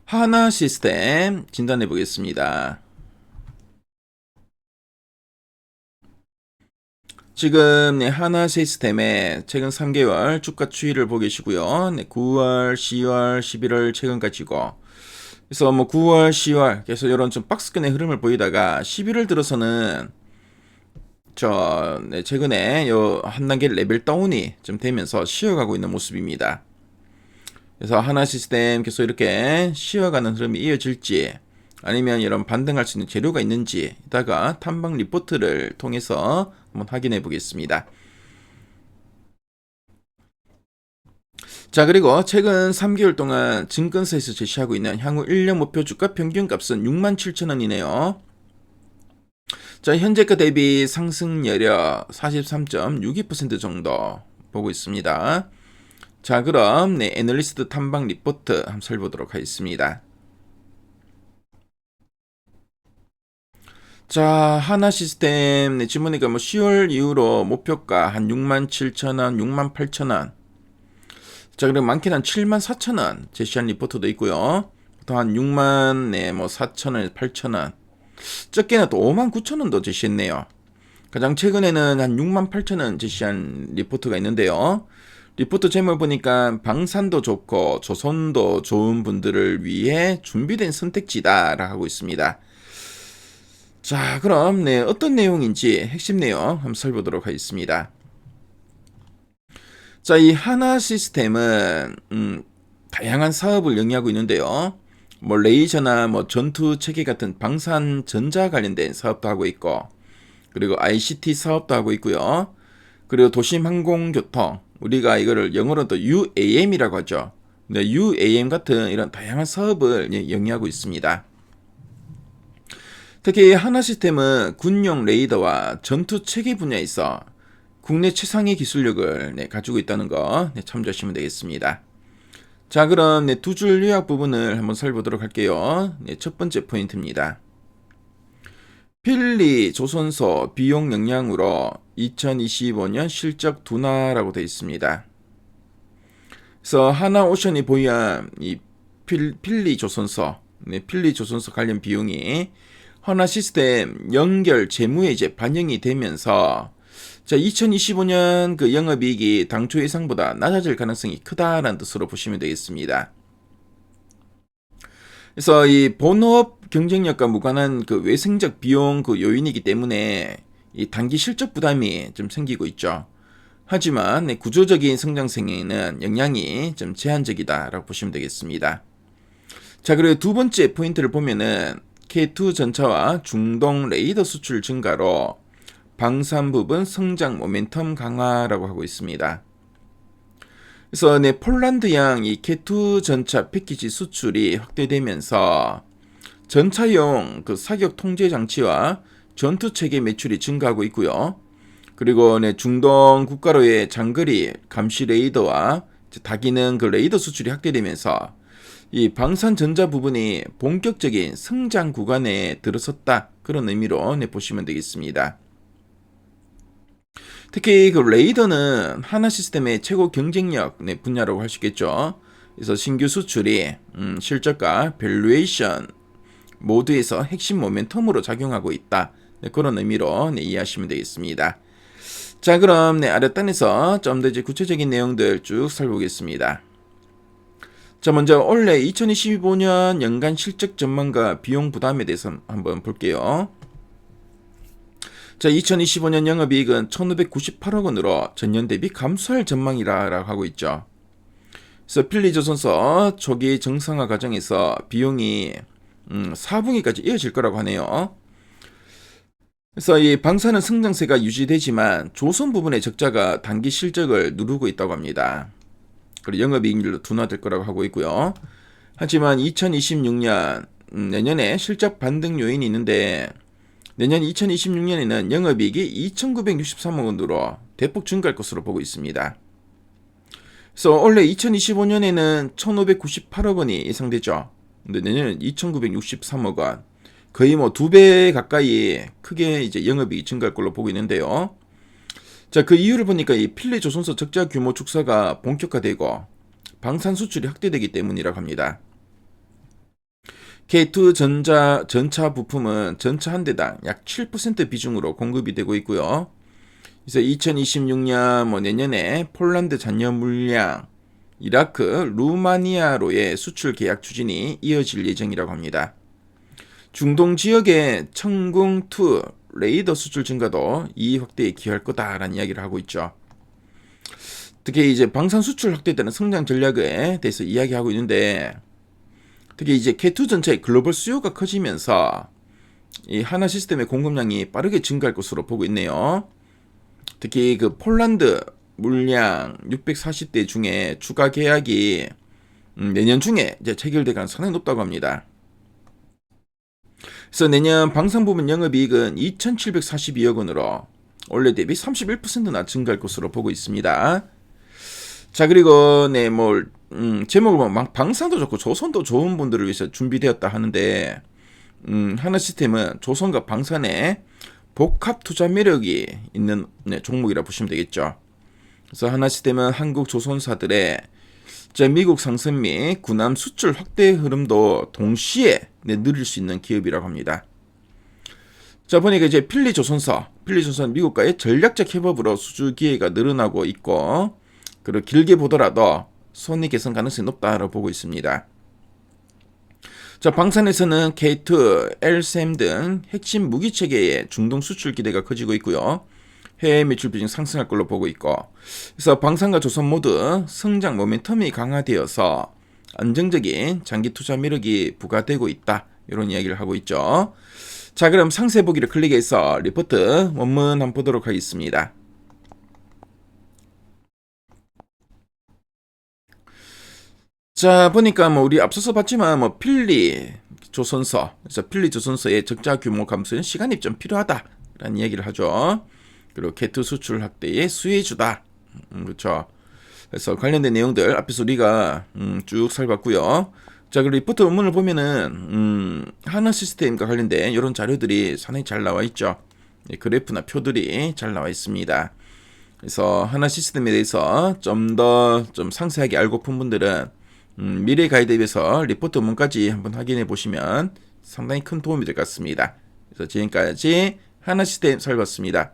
하나 시스템 진단해 보겠습니다. 지금 하나 시스템의 최근 3개월 주가 추이를 보고 계시고요. 9월, 10월, 11월 최근까지고. 그래서 9월, 10월 계속 이런 좀 박스권의 흐름을 보이다가 11월 들어서는 최근에 요 한 단계 레벨 다운이 좀 되면서 쉬어가고 있는 모습입니다. 그래서 하나 시스템 계속 이렇게 쉬어가는 흐름이 이어질지 아니면 이런 반등할 수 있는 재료가 있는지 이따가 탐방 리포트를 통해서 한번 확인해 보겠습니다. 자, 그리고 최근 3개월 동안 증권사에서 제시하고 있는 향후 1년 목표 주가 평균값은 67,000원이네요. 자, 현재가 대비 상승 여력 43.62% 정도 보고 있습니다. 자, 그럼 애널리스트 탐방 리포트 한번 살펴보도록 하겠습니다. 자, 하나 시스템 지금 보니까 10월 이후로 목표가 한 67,000원, 68,000원. 자, 그리고 많게는 한 74,000원 제시한 리포트도 있고요. 또 한 6만 4,000원, 8,000원. 적게는 또 59,000원도 제시했네요. 가장 최근에는 한 68,000원 제시한 리포트가 있는데요. 리포트 제목을 보니까 방산도 좋고 조선도 좋은 분들을 위해 준비된 선택지다라고 하고 있습니다. 자, 그럼 어떤 내용인지 핵심 내용 한번 살펴보도록 하겠습니다. 자, 이 하나 시스템은 다양한 사업을 영위하고 있는데요. 레이저나 전투 체계 같은 방산 전자 관련된 사업도 하고 있고, 그리고 ICT 사업도 하고 있고요. 그리고 도심 항공교통, 우리가 이거를 영어로도 UAM이라고 하죠. UAM 같은 이런 다양한 사업을 영위하고 있습니다. 특히 하나 시스템은 군용 레이더와 전투 체계 분야에서 국내 최상의 기술력을 가지고 있다는 거 참조하시면 되겠습니다. 자, 그럼 두 줄 요약 부분을 한번 살펴보도록 할게요. 첫 번째 포인트입니다. 필리 조선소 비용 역량으로 2025년 실적 둔화라고 되어 있습니다. 그래서 하나오션이 보유한 이 필리 조선소, 필리 조선소 관련 비용이 하나 시스템 연결 재무에 이제 반영이 되면서 2025년 그 영업이익이 당초 예상보다 낮아질 가능성이 크다라는 뜻으로 보시면 되겠습니다. 그래서 이 본업 경쟁력과 무관한 그 외생적 비용 그 요인이기 때문에 이 단기 실적 부담이 좀 생기고 있죠. 하지만 구조적인 성장성에는 영향이 좀 제한적이다라고 보시면 되겠습니다. 자, 그리고 두 번째 포인트를 보면은 K2 전차와 중동 레이더 수출 증가로 방산 부분 성장 모멘텀 강화라고 하고 있습니다. 그래서 폴란드양 이 K2 전차 패키지 수출이 확대되면서 전차용 그 사격 통제 장치와 전투 체계 매출이 증가하고 있고요. 그리고 중동 국가로의 장거리 감시 레이더와 다기능 그 레이더 수출이 확대되면서 이 방산 전자 부분이 본격적인 성장 구간에 들어섰다, 그런 의미로 보시면 되겠습니다. 특히 그 레이더는 하나 시스템의 최고 경쟁력 분야라고 할 수 있겠죠. 그래서 신규 수출이 실적과 밸류에이션 모두에서 핵심 모멘텀으로 작용하고 있다, 그런 의미로 이해하시면 되겠습니다. 자, 그럼 아랫단에서 좀 더 이제 구체적인 내용들 쭉 살펴보겠습니다. 자, 먼저 올해 2025년 연간 실적 전망과 비용 부담에 대해서 한번 볼게요. 자, 2025년 영업이익은 1,598억 원으로 전년 대비 감소할 전망이라고 하고 있죠. 그래서 필리조선소 초기 정상화 과정에서 비용이 4분기까지 이어질 거라고 하네요. 그래서 이 방사능 성장세가 유지되지만 조선 부분의 적자가 단기 실적을 누르고 있다고 합니다. 그리고 영업이익률도 둔화될 거라고 하고 있고요. 하지만 2026년 내년에 실적 반등 요인이 있는데, 내년 2026년에는 영업이익이 2,963억 원으로 대폭 증가할 것으로 보고 있습니다. 그래서 원래 2025년에는 1,598억 원이 예상되죠. 근데 내년은 2,963억 원. 거의 2배 가까이 크게 이제 영업이익이 증가할 걸로 보고 있는데요. 자, 그 이유를 보니까 이 필리 조선소 적자 규모 축소가 본격화되고 방산 수출이 확대되기 때문이라고 합니다. K2 전차 부품은 전차 한 대당 약 7% 비중으로 공급이 되고 있고요. 그래서 2026년 내년에 폴란드 잔여 물량, 이라크, 루마니아로의 수출 계약 추진이 이어질 예정이라고 합니다. 중동 지역의 천궁2 레이더 수출 증가도 이 확대에 기여할 거다라는 이야기를 하고 있죠. 특히 이제 방산 수출 확대에 따른 성장 전략에 대해서 이야기하고 있는데, 특히 이제 K2 전차의 글로벌 수요가 커지면서 이 하나 시스템의 공급량이 빠르게 증가할 것으로 보고 있네요. 특히 그 폴란드 물량 640대 중에 추가 계약이 내년 중에 이제 체결될 가능성이 상당히 높다고 합니다. 그래서 내년 방산 부문 영업이익은 2,742억 원으로 올해 대비 31%나 증가할 것으로 보고 있습니다. 자, 그리고 제목을 보면 방산도 좋고 조선도 좋은 분들을 위해서 준비되었다 하는데, 하나 시스템은 조선과 방산에 복합 투자 매력이 있는 종목이라 보시면 되겠죠. 그래서 하나 시스템은 한국 조선사들의 미국 상승 및 군함 수출 확대 흐름도 동시에 누릴 수 있는 기업이라고 합니다. 자, 보니까 이제 필리조선 미국과의 전략적 협업으로 수주 기회가 늘어나고 있고, 그리고 길게 보더라도 손익 개선 가능성이 높다고 보고 있습니다. 자, 방산에서는 K2, LSAM 등 핵심 무기 체계의 중동 수출 기대가 커지고 있고요. 해외 매출 비중 상승할 걸로 보고 있고, 그래서 방산과 조선 모두 성장 모멘텀이 강화되어서 안정적인 장기 투자 매력이 부과되고 있다, 이런 이야기를 하고 있죠. 자, 그럼 상세 보기를 클릭해서 리포트 원문 한번 보도록 하겠습니다. 자, 보니까 우리 앞서서 봤지만 필리 조선서, 그래서 필리 조선서의 적자 규모 감소는 시간이 좀 필요하다라는 이야기를 하죠. 그리고 K2 수출 확대의 수혜주다. 그렇죠. 그래서 관련된 내용들 앞에서 우리가 쭉 살펴봤고요. 자, 그리고 리포트 원문을 보면은 하나 시스템과 관련된 이런 자료들이 상당히 잘 나와 있죠. 그래프나 표들이 잘 나와 있습니다. 그래서 하나 시스템에 대해서 좀 더 상세하게 알고 픈 분들은 미래 가이드에서 리포트 원문까지 한번 확인해 보시면 상당히 큰 도움이 될 것 같습니다. 그래서 지금까지 하나 시스템 살펴봤습니다.